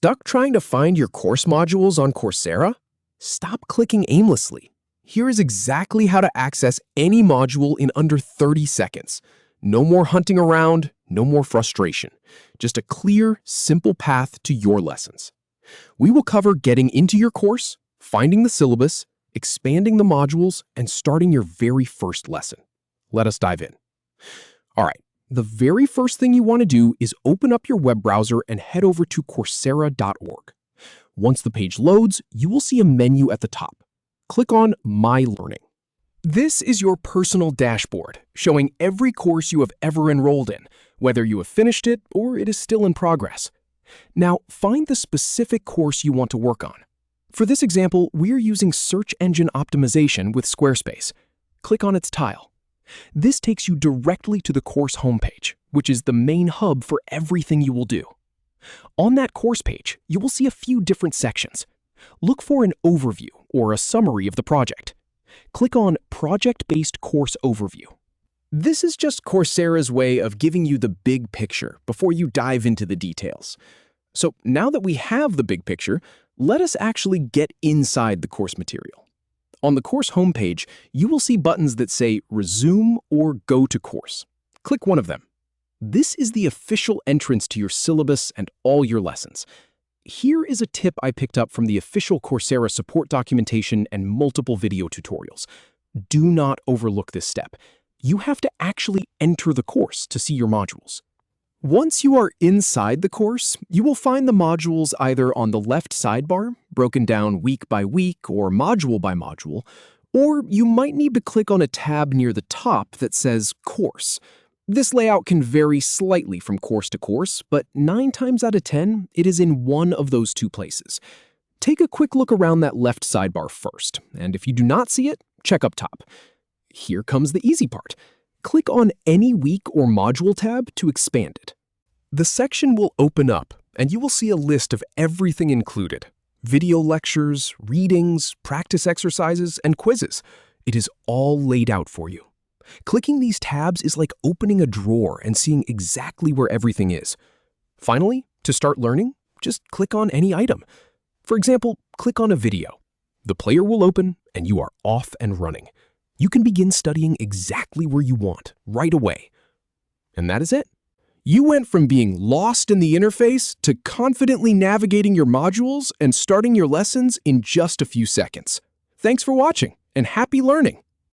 Stuck trying to find your course modules on Coursera? Stop clicking aimlessly. Here is exactly how to access any module in under 30 seconds. No more hunting around, no more frustration. Just a clear, simple path to your lessons. We will cover getting into your course, finding the syllabus, expanding the modules, and starting your very first lesson. Let us dive in. All right, the very first thing you want to do is open up your web browser and head over to Coursera.org. Once the page loads, you will see a menu at the top. Click on My Learning. This is your personal dashboard, showing every course you have ever enrolled in, whether you have finished it or it is still in progress. Now, find the specific course you want to work on. For this example, we're using search engine optimization with Squarespace. Click on its tile. This takes you directly to the course homepage, which is the main hub for everything you will do. On that course page, you will see a few different sections. Look for an overview or a summary of the project. Click on Project-Based Course Overview. This is just Coursera's way of giving you the big picture before you dive into the details. So now that we have the big picture, let us actually get inside the course material. On the course homepage, you will see buttons that say Resume or Go to Course. Click one of them. This is the official entrance to your syllabus and all your lessons. Here is a tip I picked up from the official Coursera support documentation and multiple video tutorials. Do not overlook this step. You have to actually enter the course to see your modules. Once you are inside the course, you will find the modules either on the left sidebar, broken down week by week or module by module, or you might need to click on a tab near the top that says Course. This layout can vary slightly from course to course, but 9 times out of 10, it is in one of those two places. Take a quick look around that left sidebar first, and if you do not see it, check up top. Here comes the easy part. Click on any week or module tab to expand it. The section will open up, and you will see a list of everything included: video lectures, readings, practice exercises, and quizzes. It is all laid out for you. Clicking these tabs is like opening a drawer and seeing exactly where everything is. Finally, to start learning, just click on any item. For example, click on a video. The player will open and you are off and running. You can begin studying exactly where you want, right away. And that is it. You went from being lost in the interface to confidently navigating your modules and starting your lessons in just a few seconds. Thanks for watching and happy learning!